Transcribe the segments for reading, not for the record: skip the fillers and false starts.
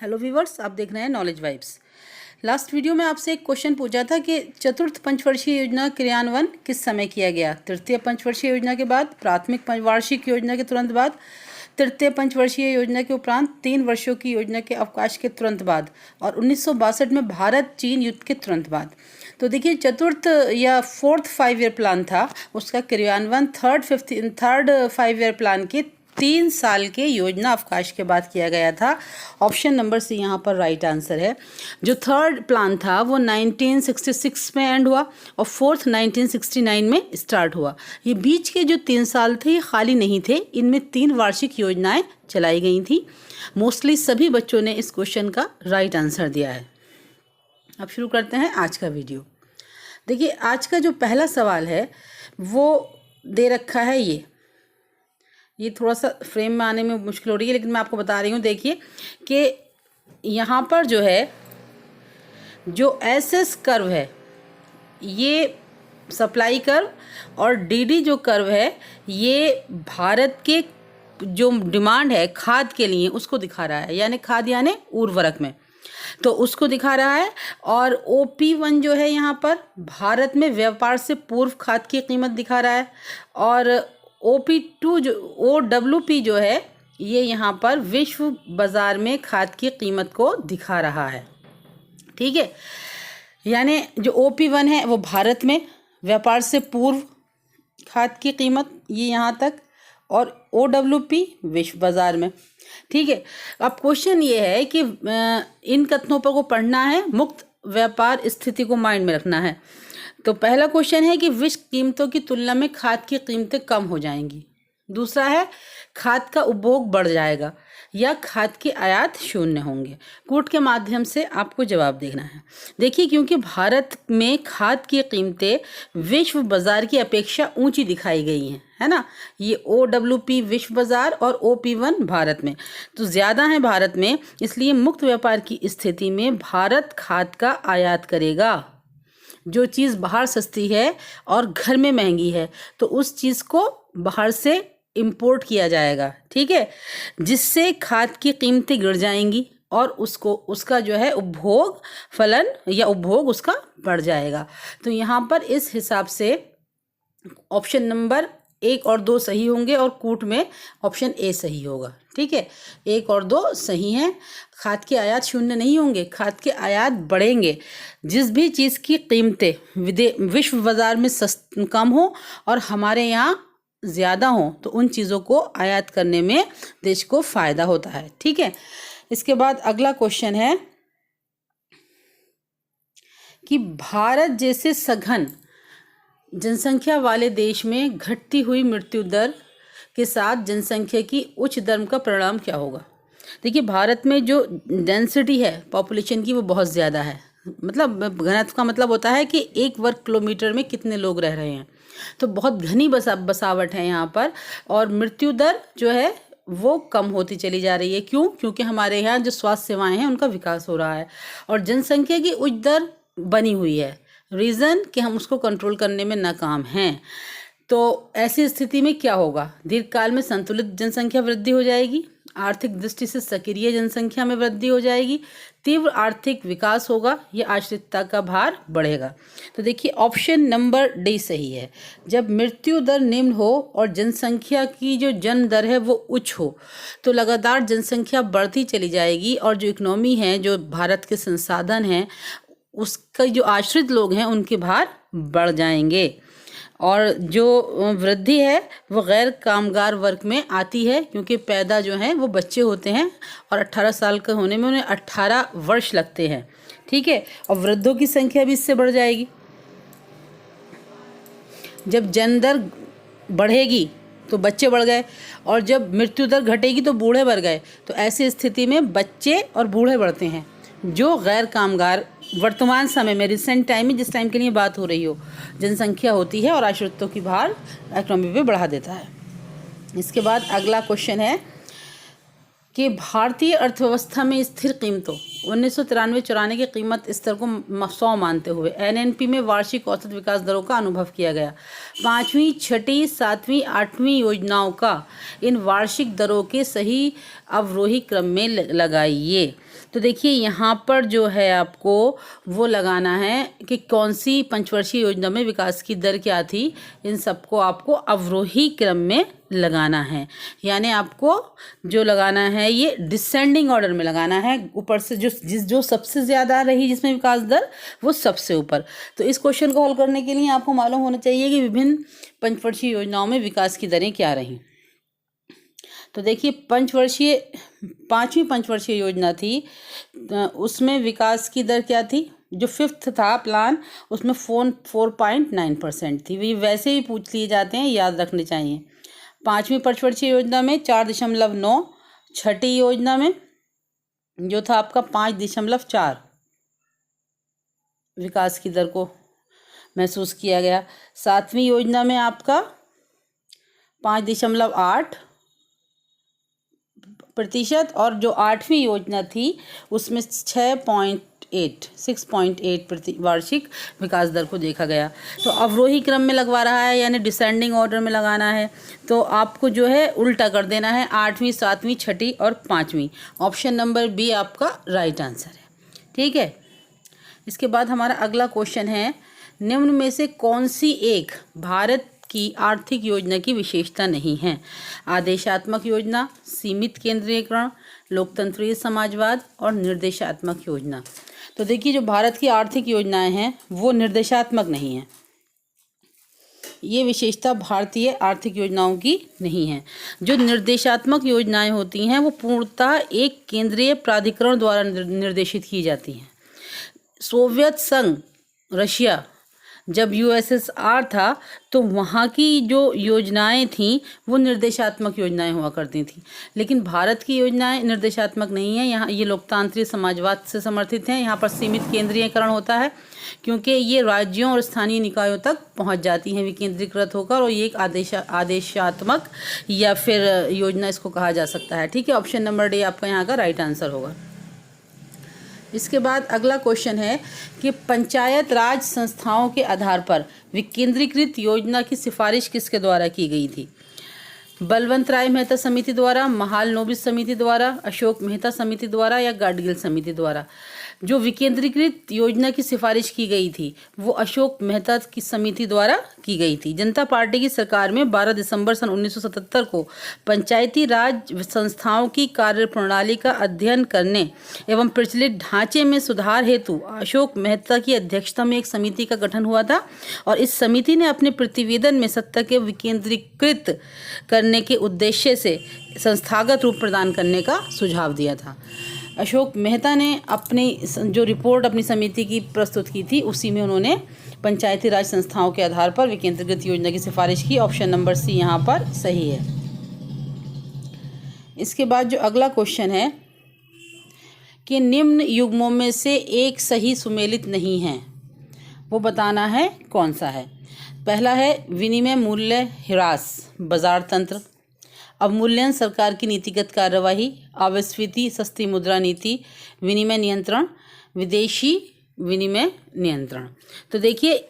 Hello viewers, आप देख रहे हैं नॉलेज वाइब्स। लास्ट वीडियो में आपसे एक क्वेश्चन पूछा था कि चतुर्थ पंचवर्षीय योजना क्रियान्वयन किस समय किया गया। तृतीय पंचवर्षीय योजना के बाद, प्राथमिक वार्षिक योजना के तुरंत बाद, तृतीय पंचवर्षीय योजना के उपरांत, 3 वर्षों की योजना के अवकाश के तुरंत बाद और 1962 में भारत चीन युद्ध के तुरंत बाद। तो देखिए, चतुर्थ या फोर्थ 5 ईयर प्लान था, उसका क्रियान्वयन थर्ड 5 ईयर प्लान के 3 साल के योजना अवकाश के बाद किया गया था। ऑप्शन नंबर सी यहाँ पर राइट आंसर है। जो थर्ड प्लान था वो 1966 में एंड हुआ और फोर्थ 1969 में स्टार्ट हुआ। ये बीच के जो 3 साल थे ये खाली नहीं थे, इनमें 3 वार्षिक योजनाएं चलाई गई थी। मोस्टली सभी बच्चों ने इस क्वेश्चन का राइट आंसर दिया है। अब शुरू करते हैं आज का वीडियो। देखिए, आज का जो पहला सवाल है वो दे रखा है ये थोड़ा सा फ्रेम में आने में मुश्किल हो रही है, लेकिन मैं आपको बता रही हूँ। देखिए कि यहाँ पर जो है, जो एसएस कर्व है ये सप्लाई कर्व और डीडी जो कर्व है ये भारत के जो डिमांड है खाद के लिए उसको दिखा रहा है, यानी खाद यानी उर्वरक में, तो उसको दिखा रहा है। और OP1 जो है यहाँ पर भारत में व्यापार से पूर्व खाद की कीमत दिखा रहा है और OP2 जो OWP जो है ये यहाँ पर विश्व बाज़ार में खाद की कीमत को दिखा रहा है। ठीक है, यानी जो OP1 है वो भारत में व्यापार से पूर्व खाद की कीमत ये यहाँ तक, और OWP विश्व बाज़ार में। ठीक है, अब क्वेश्चन ये है कि इन कथनों पर को पढ़ना है, मुक्त व्यापार स्थिति को माइंड में रखना है। तो पहला क्वेश्चन है कि विश्व कीमतों की तुलना में खाद की कीमतें कम हो जाएंगी। दूसरा है खाद का उपभोग बढ़ जाएगा या खाद की आयात शून्य होंगे। कूट के माध्यम से आपको जवाब देना है। देखिए, क्योंकि भारत में खाद की कीमतें विश्व बाजार की अपेक्षा ऊंची दिखाई गई हैं, है ना। ये OWP विश्व बाजार और OP1 भारत में तो ज़्यादा है भारत में, इसलिए मुक्त व्यापार की स्थिति में भारत खाद का आयात करेगा। जो चीज़ बाहर सस्ती है और घर में महंगी है तो उस चीज़ को बाहर से इंपोर्ट किया जाएगा। ठीक है, जिससे खाद की कीमतें गिर जाएंगी और उसका जो है उपभोग फलन या उपभोग उसका बढ़ जाएगा। तो यहाँ पर इस हिसाब से ऑप्शन नंबर 1 और 2 सही होंगे और कूट में ऑप्शन ए सही होगा। ठीक है, 1 और 2 सही हैं। खाद के आयात शून्य नहीं होंगे, खाद के आयात बढ़ेंगे। जिस भी चीज़ की कीमतें विश्व बाज़ार में कम हो और हमारे यहाँ ज़्यादा हो तो उन चीज़ों को आयात करने में देश को फ़ायदा होता है। ठीक है, इसके बाद अगला क्वेश्चन है कि भारत जैसे सघन जनसंख्या वाले देश में घटती हुई मृत्यु दर के साथ जनसंख्या की उच्च दर का परिणाम क्या होगा। देखिए, भारत में जो डेंसिटी है पॉपुलेशन की वो बहुत ज़्यादा है, मतलब घनत्व का मतलब होता है कि 1 वर्ग किलोमीटर में कितने लोग रह रहे हैं, तो बहुत घनी बसावट है यहाँ पर। और मृत्यु दर जो है वो कम होती चली जा रही है। क्यों? क्योंकि हमारे यहाँ जो स्वास्थ्य सेवाएं हैं उनका विकास हो रहा है और जनसंख्या की उच्च दर बनी हुई है। रीज़न कि हम उसको कंट्रोल करने में नाकाम हैं। तो ऐसी स्थिति में क्या होगा? दीर्घकाल में संतुलित जनसंख्या वृद्धि हो जाएगी, आर्थिक दृष्टि से सक्रिय जनसंख्या में वृद्धि हो जाएगी, तीव्र आर्थिक विकास होगा, यह आश्रितता का भार बढ़ेगा। तो देखिए, ऑप्शन नंबर डी सही है। जब मृत्यु दर निम्न हो और जनसंख्या की जो जन्म दर है वो उच्च हो तो लगातार जनसंख्या बढ़ती चली जाएगी और जो इकोनॉमी है, जो भारत के संसाधन हैं, उसका जो आश्रित लोग हैं उनके भार बढ़ जाएंगे। और जो वृद्धि है वो गैर कामगार वर्ग में आती है, क्योंकि पैदा जो हैं वो बच्चे होते हैं और 18 साल के होने में उन्हें 18 वर्ष लगते हैं। ठीक है, और वृद्धों की संख्या भी इससे बढ़ जाएगी। जब जन्म दर बढ़ेगी तो बच्चे बढ़ गए और जब मृत्यु दर घटेगी तो बूढ़े बढ़ गए। तो ऐसी स्थिति में बच्चे और बूढ़े बढ़ते हैं। जो गैर कामगार वर्तमान समय में, रिसेंट टाइम में, जिस टाइम के लिए बात हो रही हो, जनसंख्या होती है और आश्रितों की भार इकोनॉमी पे बढ़ा देता है। इसके बाद अगला क्वेश्चन है कि भारतीय अर्थव्यवस्था में स्थिर कीमतों 1993-94 की कीमत स्तर को 100 मानते हुए एनएनपी में वार्षिक औसत विकास दरों का अनुभव किया गया। 5वीं, 6ठी, 7वीं, 8वीं योजनाओं का इन वार्षिक दरों के सही अवरोही क्रम में लगाइए। तो देखिए यहाँ पर जो है आपको वो लगाना है कि कौन सी पंचवर्षीय योजना में विकास की दर क्या थी। इन सबको आपको अवरोही क्रम में लगाना है, यानी आपको जो लगाना है ये डिसेंडिंग ऑर्डर में लगाना है। ऊपर से जो सबसे ज़्यादा रही जिसमें विकास दर वो सबसे ऊपर। तो इस क्वेश्चन को हल करने के लिए आपको मालूम होना चाहिए कि विभिन्न पंचवर्षीय योजनाओं में विकास की दरें क्या रहीं। तो देखिए 5वीं पंचवर्षीय योजना थी, उसमें विकास की दर क्या थी। जो 5th था प्लान उसमें 4.9% थी। ये वैसे ही पूछ लिए जाते हैं, याद रखने चाहिए। 5वीं पंचवर्षीय योजना में 4.9, 6ठी योजना में जो था आपका 5.4 विकास की दर को महसूस किया गया। 7वीं योजना में आपका 5.8% और जो 8वीं योजना थी उसमें 6.8 वार्षिक विकास दर को देखा गया। तो अवरोही क्रम में लगवा रहा है, यानी डिसेंडिंग ऑर्डर में लगाना है। तो आपको जो है उल्टा कर देना है, 8वीं, 7वीं, 6ठी और 5वीं। ऑप्शन नंबर बी आपका राइट आंसर है। ठीक है, इसके बाद हमारा अगला क्वेश्चन है, निम्न में से कौन सी एक भारत की आर्थिक योजना की विशेषता नहीं है। आदेशात्मक योजना, सीमित केंद्रीयकरण, लोकतंत्रीय समाजवाद और निर्देशात्मक योजना। तो देखिए जो भारत की आर्थिक योजनाएं हैं वो निर्देशात्मक नहीं है। ये विशेषता भारतीय आर्थिक योजनाओं की नहीं है। जो निर्देशात्मक योजनाएं होती हैं वो पूर्णतः एक केंद्रीय प्राधिकरण द्वारा निर्देशित की जाती हैं। सोवियत संघ, रशिया, जब यूएसएसआर था तो वहाँ की जो योजनाएं थीं वो निर्देशात्मक योजनाएं हुआ करती थीं, लेकिन भारत की योजनाएं निर्देशात्मक नहीं है। यहाँ ये लोकतांत्रिक समाजवाद से समर्थित हैं। यहाँ पर सीमित केंद्रीयकरण होता है क्योंकि ये राज्यों और स्थानीय निकायों तक पहुँच जाती हैं विकेंद्रीकृत होकर, और ये एक आदेशात्मक या फिर योजना इसको कहा जा सकता है। ठीक है, ऑप्शन नंबर डी आपका यहाँ का राइट आंसर होगा। इसके बाद अगला क्वेश्चन है कि पंचायत राज संस्थाओं के आधार पर विकेंद्रीकृत योजना की सिफारिश किसके द्वारा की गई थी। बलवंत राय मेहता समिति द्वारा, महालनोबिस समिति द्वारा, अशोक मेहता समिति द्वारा या गाडगिल समिति द्वारा। जो विकेंद्रीकृत योजना की सिफारिश की गई थी वो अशोक मेहता की समिति द्वारा की गई थी। जनता पार्टी की सरकार में 12 दिसंबर सन 1977 को पंचायती राज संस्थाओं की कार्यप्रणाली का अध्ययन करने एवं प्रचलित ढांचे में सुधार हेतु अशोक मेहता की अध्यक्षता में एक समिति का गठन हुआ था, और इस समिति ने अपने प्रतिवेदन में सत्ता के विकेंद्रीकृत करने के उद्देश्य से संस्थागत रूप प्रदान करने का सुझाव दिया था। अशोक मेहता ने अपनी जो रिपोर्ट अपनी समिति की प्रस्तुत की थी उसी में उन्होंने पंचायती राज संस्थाओं के आधार पर विकेंद्रीकृत योजना की सिफारिश की। ऑप्शन नंबर सी यहाँ पर सही है। इसके बाद जो अगला क्वेश्चन है कि निम्न युग्मों में से एक सही सुमेलित नहीं है, वो बताना है कौन सा है। पहला है विनिमय मूल्य ह्रास, बाजार तंत्र, अवमूल्यन सरकार की नीतिगत कार्यवाही, अवस्फीति सस्ती मुद्रा नीति, विनिमय नियंत्रण, विदेशी विनिमय नियंत्रण। तो देखिए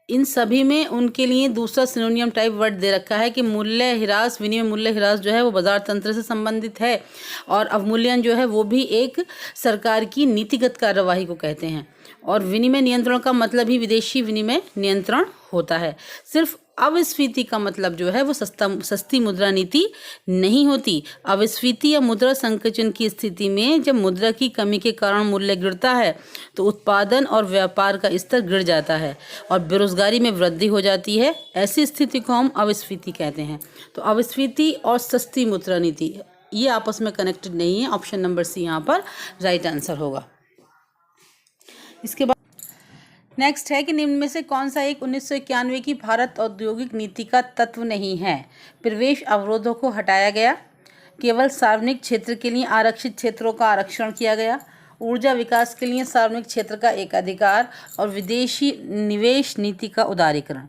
इन सभी में उनके लिए दूसरा सिनोनियम टाइप वर्ड दे रखा है कि मूल्य ह्रास, विनिमय मूल्य ह्रास जो है वो बाजार तंत्र से संबंधित है, और अवमूल्यन जो है वो भी एक सरकार की नीतिगत कार्यवाही को कहते हैं, और विनिमय नियंत्रण का मतलब ही विदेशी विनिमय नियंत्रण होता है। सिर्फ अवस्फीति का मतलब जो है वो सस्ती मुद्रा नीति नहीं होती। अवस्फीति या मुद्रा संकुचन की स्थिति में जब मुद्रा की कमी के कारण मूल्य गिरता है तो उत्पादन और व्यापार का स्तर गिर जाता है और बेरोजगारी में वृद्धि हो जाती है। ऐसी स्थिति को हम अवस्फीति कहते हैं। तो अवस्फीति और सस्ती मुद्रा नीति ये आपस में कनेक्टेड नहीं है। ऑप्शन नंबर सी यहाँ पर राइट आंसर होगा। इसके बाद नेक्स्ट है कि निम्न में से कौन सा एक 1991 की भारत औद्योगिक नीति का तत्व नहीं है। प्रवेश अवरोधों को हटाया गया, केवल सार्वजनिक क्षेत्र के लिए आरक्षित क्षेत्रों का आरक्षण किया गया, ऊर्जा विकास के लिए सार्वजनिक क्षेत्र का एकाधिकार और विदेशी निवेश नीति का उदारीकरण।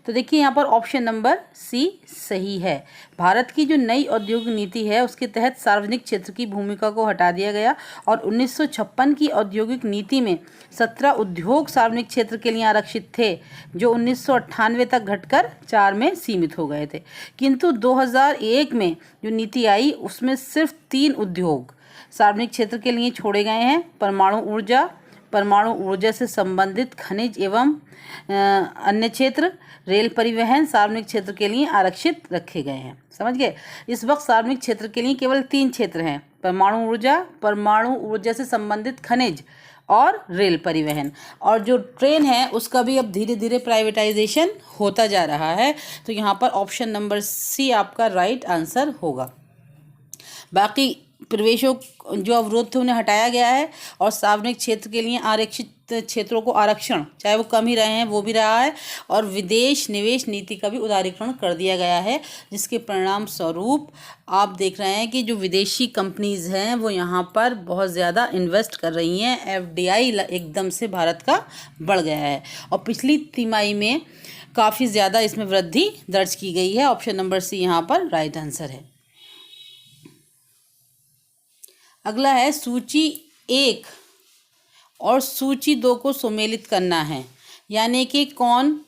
तो देखिए यहाँ पर ऑप्शन नंबर सी सही है। भारत की जो नई औद्योगिक नीति है उसके तहत सार्वजनिक क्षेत्र की भूमिका को हटा दिया गया और 1956 की औद्योगिक नीति में 17 उद्योग सार्वजनिक क्षेत्र के लिए आरक्षित थे, जो 1998 तक घटकर 4 में सीमित हो गए थे। किंतु 2001 में जो नीति आई उसमें सिर्फ 3 उद्योग सार्वजनिक क्षेत्र के लिए छोड़े गए हैं। परमाणु ऊर्जा से संबंधित खनिज एवं अन्य क्षेत्र, रेल परिवहन सार्वजनिक क्षेत्र के लिए आरक्षित रखे गए हैं। समझ गए। इस वक्त सार्वजनिक क्षेत्र के लिए केवल 3 क्षेत्र हैं, परमाणु ऊर्जा से संबंधित खनिज और रेल परिवहन। और जो ट्रेन है उसका भी अब धीरे धीरे प्राइवेटाइजेशन होता जा रहा है। तो यहाँ पर ऑप्शन नंबर सी आपका राइट आंसर होगा। बाकी प्रवेशों जो अवरोध थे उन्हें हटाया गया है और सार्वजनिक क्षेत्र के लिए आरक्षित क्षेत्रों को आरक्षण चाहे वो कम ही रहे हैं वो भी रहा है, और विदेश निवेश नीति का भी उदारीकरण कर दिया गया है, जिसके परिणाम स्वरूप आप देख रहे हैं कि जो विदेशी कंपनीज़ हैं वो यहाँ पर बहुत ज़्यादा इन्वेस्ट कर रही हैं। एफडीआई एकदम से भारत का बढ़ गया है और पिछली तिमाही में काफ़ी ज़्यादा इसमें वृद्धि दर्ज की गई है। ऑप्शन नंबर सी यहाँ पर राइट आंसर है। अगला है सूची 1 और सूची 2 को सुमेलित करना है, यानी कि कौन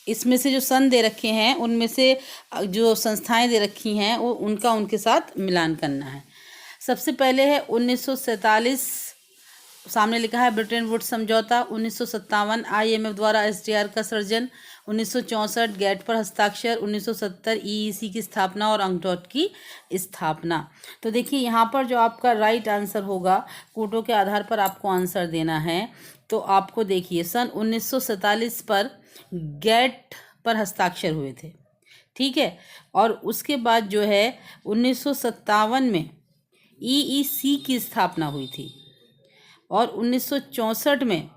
इसमें से जो सन दे रखे हैं उनमें से जो संस्थाएं दे रखी हैं वो उनका उनके साथ मिलान करना है। सबसे पहले है 1947, सामने लिखा है ब्रिटेन वुड्स समझौता। 1957 आईएमएफ द्वारा एसडीआर का सृजन। 1964 गेट पर हस्ताक्षर। 1970 ईईसी की स्थापना और अंकडॉट की स्थापना। तो देखिए यहाँ पर जो आपका राइट आंसर होगा, कोटों के आधार पर आपको आंसर देना है। तो आपको देखिए सन 1947 पर गेट पर हस्ताक्षर हुए थे, ठीक है। और उसके बाद जो है 1957 में ईईसी की स्थापना हुई थी और 1964 में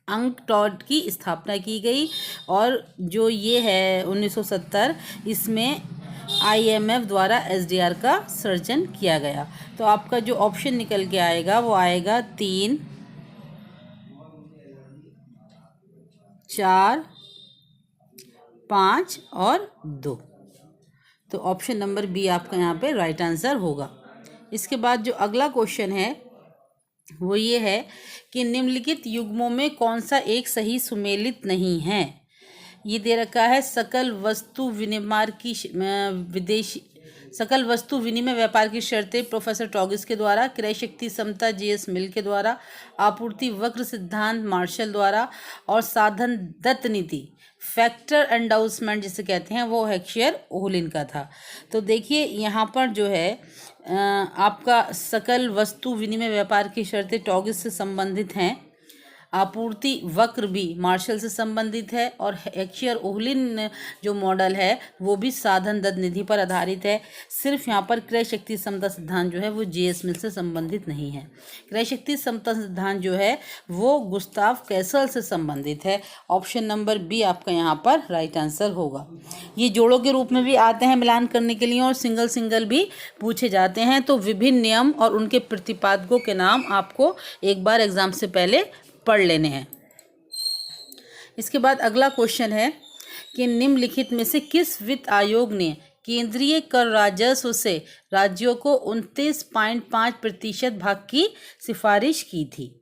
अंकटॉड की स्थापना की गई। और जो ये है 1970, इसमें आईएमएफ द्वारा एसडीआर का सृजन किया गया। तो आपका जो ऑप्शन निकल के आएगा वो आएगा 3, 4, 5 और 2। तो ऑप्शन नंबर बी आपका यहाँ पे राइट आंसर होगा। इसके बाद जो अगला क्वेश्चन है वो ये है कि निम्नलिखित युग्मों में कौन सा एक सही सुमेलित नहीं है। ये दे रखा है सकल वस्तु विनिमय व्यापार की शर्तें प्रोफेसर टॉगिस के द्वारा, क्रय शक्ति समता जेएस मिल के द्वारा, आपूर्ति वक्र सिद्धांत मार्शल द्वारा, और साधन दत्त नीति फैक्टर एंडाउसमेंट जिसे कहते हैं वो हेक्शियर ओहलिन का था। तो देखिए यहाँ पर जो है आपका सकल वस्तु विनिमय व्यापार की शर्तें टॉगिस से संबंधित हैं, आपूर्ति वक्र भी मार्शल से संबंधित है, और हेक्शियर ओहलिन जो मॉडल है वो भी साधन दत्त निधि पर आधारित है। सिर्फ यहाँ पर क्रय शक्ति समता सिद्धांत जो है वो जेएस मिल से संबंधित नहीं है। क्रय शक्ति समता सिद्धांत जो है वो गुस्ताव कैसल से संबंधित है। ऑप्शन नंबर बी आपका यहाँ पर राइट आंसर होगा। ये जोड़ों के रूप में भी आते हैं मिलान करने के लिए, और सिंगल भी पूछे जाते हैं। तो विभिन्न नियम और उनके प्रतिपादकों के नाम आपको एक बार एग्जाम से पहले पढ़ लेने हैं। इसके बाद अगला क्वेश्चन है कि निम्नलिखित में से किस वित्त आयोग ने केंद्रीय कर राजस्व से राज्यों को 29.5% भाग की सिफारिश की थी?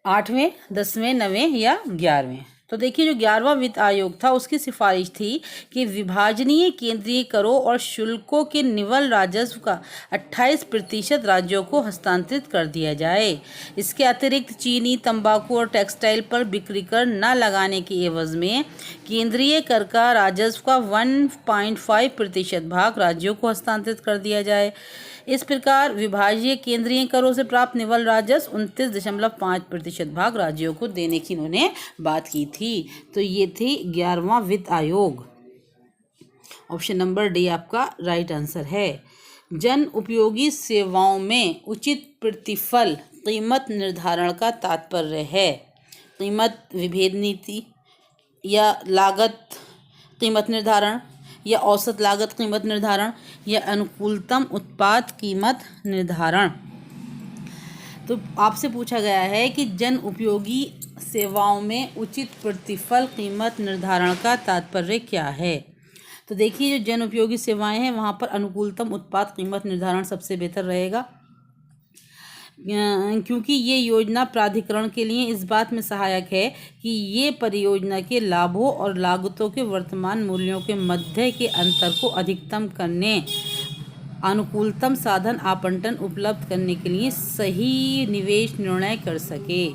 8वें, 10वें, 9वें या 11वें? तो देखिए जो 11वां वित्त आयोग था उसकी सिफारिश थी कि विभाजनीय केंद्रीय करों और शुल्कों के निवल राजस्व का 28% राज्यों को हस्तांतरित कर दिया जाए। इसके अतिरिक्त चीनी, तंबाकू और टेक्सटाइल पर बिक्री कर न लगाने के एवज में केंद्रीय कर का राजस्व का 1.5% भाग राज्यों को हस्तांतरित कर दिया जाए। इस प्रकार विभाज्य केंद्रीय करों से प्राप्त निवल राजस्व 29.5% भाग राज्यों को देने की इन्होंने बात की थी। तो ये थी 11वां वित्त आयोग। ऑप्शन नंबर डी आपका राइट आंसर है। जन उपयोगी सेवाओं में उचित प्रतिफल कीमत निर्धारण का तात्पर्य है कीमत विभेद नीति या लागत कीमत निर्धारण या औसत लागत कीमत निर्धारण या अनुकूलतम उत्पाद कीमत निर्धारण। तो आपसे पूछा गया है कि जन उपयोगी सेवाओं में उचित प्रतिफल कीमत निर्धारण का तात्पर्य क्या है? तो देखिए, जो जन उपयोगी सेवाएं हैं वहाँ पर अनुकूलतम उत्पाद कीमत निर्धारण सबसे बेहतर रहेगा, क्योंकि ये योजना प्राधिकरण के लिए इस बात में सहायक है कि ये परियोजना के लाभों और लागतों के वर्तमान मूल्यों के मध्य के अंतर को अधिकतम करने, अनुकूलतम साधन आवंटन उपलब्ध करने के लिए सही निवेश निर्णय कर सके।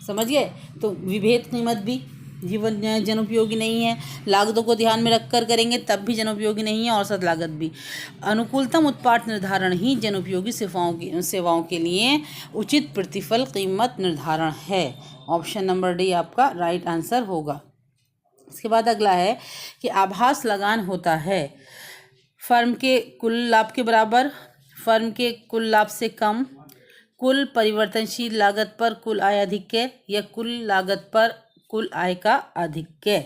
समझ गए? तो विभेद कीमत भी जीवन जन उपयोगी नहीं है, लागतों को ध्यान में रखकर करेंगे तब भी जन उपयोगी नहीं है, औसत लागत भी। अनुकूलतम उत्पाद निर्धारण ही जन उपयोगी सेवाओं के लिए उचित प्रतिफल कीमत निर्धारण है। ऑप्शन नंबर डी आपका राइट आंसर होगा। इसके बाद अगला है कि आभास लगान होता है फर्म के कुल लाभ के बराबर, फर्म के कुल लाभ से कम, कुल परिवर्तनशील लागत पर कुल आय अधिक्य या कुल लागत पर कुल आय का अधिक्य।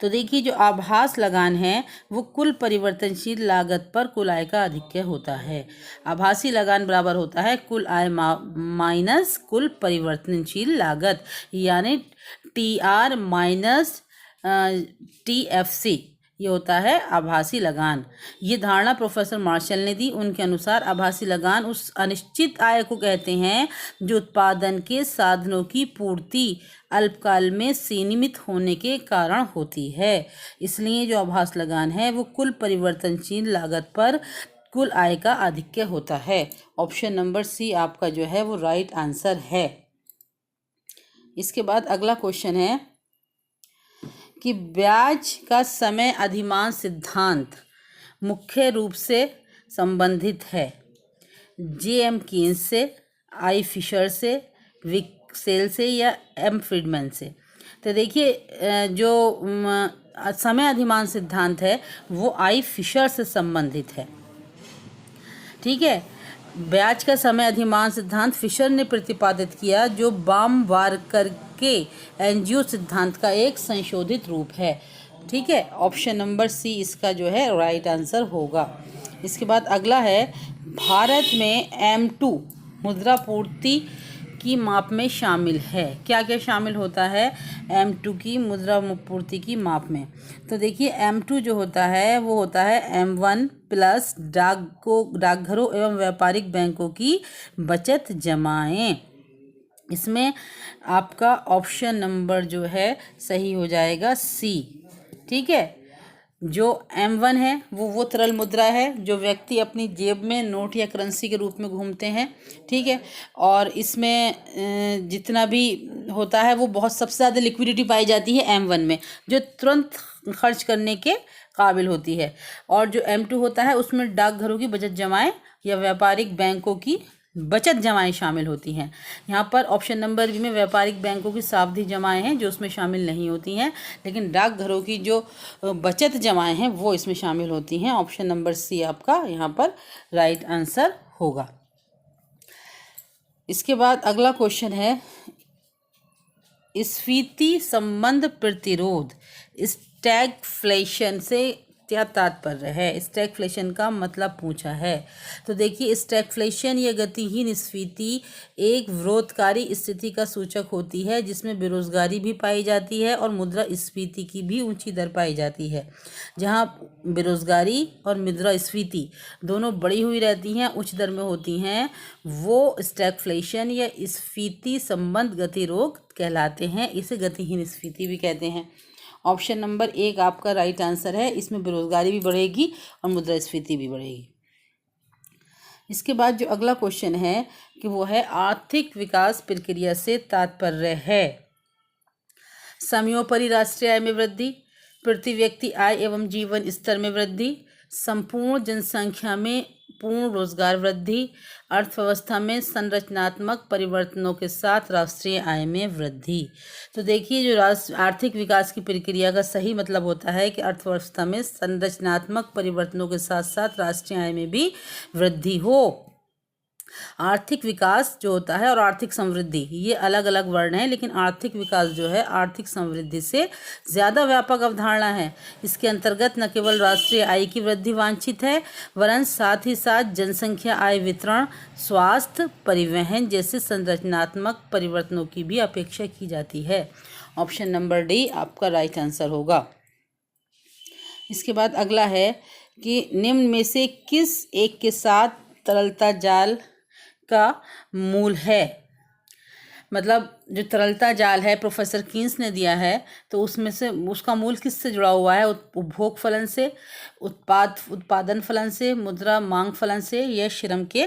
तो देखिए, जो आभास लगान है वो कुल परिवर्तनशील लागत पर कुल आय का अधिक्य होता है। आभासी लगान बराबर होता है कुल आय माइनस कुल परिवर्तनशील लागत, यानी TR माइनस TFC, ये होता है आभासी लगान। ये धारणा प्रोफेसर मार्शल ने दी। उनके अनुसार आभासी लगान उस अनिश्चित आय को कहते हैं जो उत्पादन के साधनों की पूर्ति अल्पकाल में सीमित होने के कारण होती है। इसलिए जो आभास लगान है वो कुल परिवर्तनशील लागत पर कुल आय का अधिक्य होता है। ऑप्शन नंबर सी आपका जो है वो राइट आंसर है। इसके बाद अगला क्वेश्चन है कि ब्याज का समय अधिमान सिद्धांत मुख्य रूप से संबंधित है J.M. कीन्स से, I. फिशर से, विक्सेल से या M. फ्रीडमैन से। तो देखिए, जो समय अधिमान सिद्धांत है वो I. फिशर से संबंधित है। ठीक है, ब्याज का समय अधिमान सिद्धांत फिशर ने प्रतिपादित किया, जो बाम-बारकर के एनजीओ सिद्धांत का एक संशोधित रूप है। ठीक है, ऑप्शन नंबर सी इसका जो है राइट आंसर होगा। इसके बाद अगला है, भारत में M2 मुद्रा पूर्ति की माप में शामिल है। क्या क्या शामिल होता है M2 की मुद्रा पूर्ति की माप में? तो देखिए, M2 जो होता है वो होता है M1 प्लस डाकघरों एवं व्यापारिक बैंकों की बचत जमाएं। इसमें आपका ऑप्शन नंबर जो है सही हो जाएगा सी। ठीक है, जो M1 है वो तरल मुद्रा है जो व्यक्ति अपनी जेब में नोट या करेंसी के रूप में घूमते हैं। ठीक है, और इसमें जितना भी होता है वो बहुत सबसे ज़्यादा लिक्विडिटी पाई जाती है M1 में, जो तुरंत खर्च करने के काबिल होती है। और जो M2 होता है उसमें डाकघरों की बचत जमाएं या व्यापारिक बैंकों की बचत जमाएं शामिल होती हैं। यहाँ पर ऑप्शन नंबर बी में व्यापारिक बैंकों की सावधि जमाएं हैं जो उसमें शामिल नहीं होती हैं, लेकिन डाकघरों की जो बचत जमाएं हैं वो इसमें शामिल होती हैं। ऑप्शन नंबर सी आपका यहाँ पर राइट आंसर होगा। इसके बाद अगला क्वेश्चन है, स्फीति संबंध प्रतिरोध स्टैगफ्लेशन से क्या तात्पर्य है? स्टैगफ्लेशन का मतलब पूछा है। तो देखिए, स्टैगफ्लेशन या गतिहीन स्फीति एक विरोधकारी स्थिति का सूचक होती है जिसमें बेरोजगारी भी पाई जाती है और मुद्रा स्फीति की भी ऊंची दर पाई जाती है। जहां बेरोजगारी और मुद्रा स्फीति दोनों बढ़ी हुई रहती हैं, उच्च दर में होती हैं, वो स्टैगफ्लेशन या स्फीति संबंध गतिरोध कहलाते हैं। इसे गतिहीन स्फीति भी कहते हैं। ऑप्शन नंबर एक आपका राइट आंसर है। इसमें बेरोजगारी भी बढ़ेगी और मुद्रास्फीति भी बढ़ेगी। इसके बाद जो अगला क्वेश्चन है कि वो है, आर्थिक विकास प्रक्रिया से तात्पर्य है समयोपरि राष्ट्रीय आय में वृद्धि, प्रति व्यक्ति आय एवं जीवन स्तर में वृद्धि, संपूर्ण जनसंख्या में पूर्ण रोजगार वृद्धि, अर्थव्यवस्था में संरचनात्मक परिवर्तनों के साथ राष्ट्रीय आय में वृद्धि। तो देखिए, जो आर्थिक विकास की प्रक्रिया का सही मतलब होता है कि अर्थव्यवस्था में संरचनात्मक परिवर्तनों के साथ साथ राष्ट्रीय आय में भी वृद्धि हो। आर्थिक विकास जो होता है और आर्थिक समृद्धि ये अलग अलग वर्ण हैं, लेकिन आर्थिक विकास जो है आर्थिक समृद्धि से ज़्यादा व्यापक अवधारणा है। इसके अंतर्गत न केवल राष्ट्रीय आय की वृद्धि वांछित है, वरन साथ ही साथ जनसंख्या, आय वितरण, स्वास्थ्य, परिवहन जैसे संरचनात्मक परिवर्तनों की भी अपेक्षा की जाती है। ऑप्शन नंबर डी आपका राइट आंसर होगा। इसके बाद अगला है कि निम्न में से किस एक के साथ तरलता जाल का मूल है। मतलब जो तरलता जाल है प्रोफेसर कीन्स ने दिया है, तो उसमें से उसका मूल किससे जुड़ा हुआ है? उपभोग फलन से, उत्पादन फलन से, मुद्रा मांग फलन से या श्रम के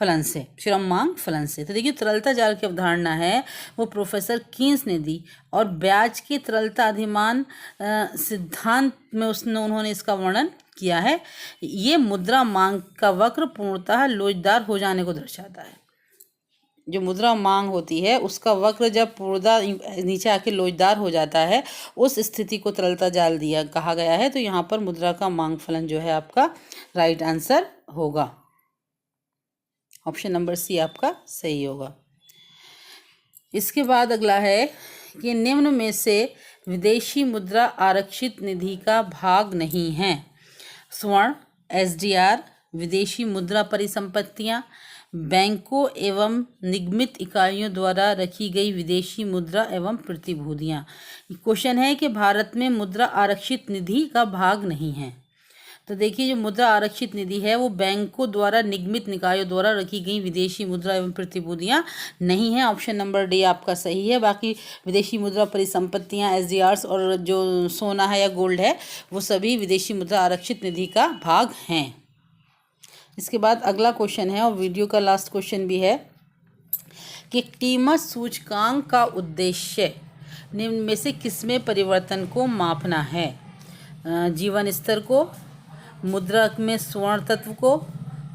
फलन से, श्रम मांग फलन से। तो देखिए तरलता जाल की अवधारणा है वो प्रोफेसर कीन्स ने दी और ब्याज की तरलता अधिमान सिद्धांत में उन्होंने इसका वर्णन किया है। ये मुद्रा मांग का वक्र पूर्णतः लोचदार हो जाने को दर्शाता है। जो मुद्रा मांग होती है उसका वक्र जब पूर्णतः नीचे आके लोचदार हो जाता है, उस स्थिति को तरलता जाल कहा गया है। तो यहाँ पर मुद्रा का मांग फलन जो है आपका राइट आंसर होगा। ऑप्शन नंबर सी आपका सही होगा। इसके बाद अगला है कि निम्न में से विदेशी मुद्रा आरक्षित निधि का भाग नहीं है। स्वर्ण, एसडीआर, विदेशी मुद्रा परिसंपत्तियां, बैंकों एवं निगमित इकाइयों द्वारा रखी गई विदेशी मुद्रा एवं प्रतिभूतियां। क्वेश्चन है कि भारत में मुद्रा आरक्षित निधि का भाग नहीं है। तो देखिए जो मुद्रा आरक्षित निधि है वो बैंकों द्वारा, निगमित निकायों द्वारा रखी गई विदेशी मुद्रा एवं प्रतिभूतियां नहीं है। ऑप्शन नंबर डी आपका सही है। बाकी विदेशी मुद्रा परिसंपत्तियां, एसडीआर्स और जो सोना है या गोल्ड है वो सभी विदेशी मुद्रा आरक्षित निधि का भाग हैं। इसके बाद अगला क्वेश्चन है और वीडियो का लास्ट क्वेश्चन भी है कि कीमत सूचकांक का उद्देश्य निम्न में से किसमें परिवर्तन को मापना है? जीवन स्तर को, मुद्रा में स्वर्ण तत्व को,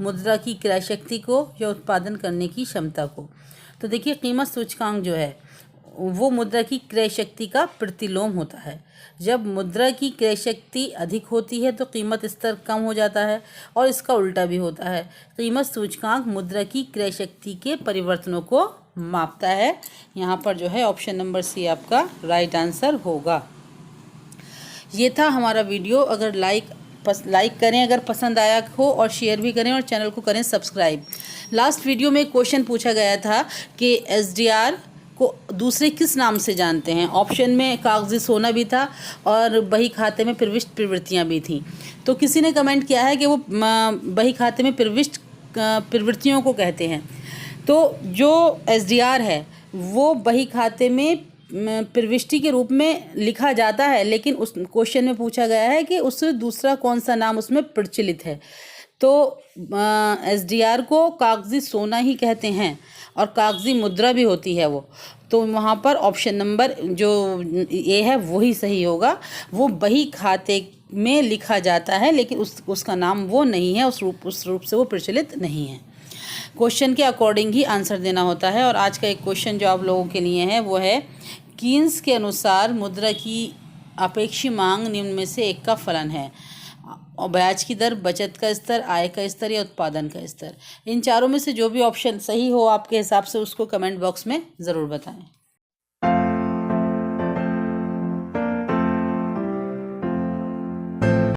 मुद्रा की क्रय शक्ति को या उत्पादन करने की क्षमता को। तो देखिए कीमत सूचकांक जो है वो मुद्रा की क्रय शक्ति का प्रतिलोम होता है। जब मुद्रा की क्रय शक्ति अधिक होती है तो कीमत स्तर कम हो जाता है और इसका उल्टा भी होता है। कीमत सूचकांक मुद्रा की क्रय शक्ति के परिवर्तनों को मापता है। यहाँ पर जो है ऑप्शन नंबर सी आपका राइट आंसर होगा। ये था हमारा वीडियो। अगर लाइक करें अगर पसंद आया हो, और शेयर भी करें और चैनल को करें सब्सक्राइब। लास्ट वीडियो में एक क्वेश्चन पूछा गया था कि एसडीआर को दूसरे किस नाम से जानते हैं। ऑप्शन में कागजी सोना भी था और बही खाते में प्रविष्ट प्रवृत्तियां भी थी। तो किसी ने कमेंट किया है कि वो बही खाते में प्रविष्ट प्रवृत्तियों को कहते हैं। तो जो एसडीआर है वो बही खाते में प्रविष्टि के रूप में लिखा जाता है, लेकिन उस क्वेश्चन में पूछा गया है कि उससे दूसरा कौन सा नाम उसमें प्रचलित है। तो एसडीआर को कागजी सोना ही कहते हैं और कागजी मुद्रा भी होती है वो। तो वहाँ पर ऑप्शन नंबर जो ए है वही सही होगा। वो बही खाते में लिखा जाता है लेकिन उसका नाम वो नहीं है, उस रूप से वो प्रचलित नहीं है। क्वेश्चन के अकॉर्डिंग ही आंसर देना होता है। और आज का एक क्वेश्चन जो आप लोगों के लिए है वो है कीन्स के अनुसार मुद्रा की अपेक्षी मांग निम्न में से एक का फलन है। और ब्याज की दर, बचत का स्तर, आय का स्तर या उत्पादन का स्तर। इन चारों में से जो भी ऑप्शन सही हो आपके हिसाब से उसको कमेंट बॉक्स में ज़रूर बताएं।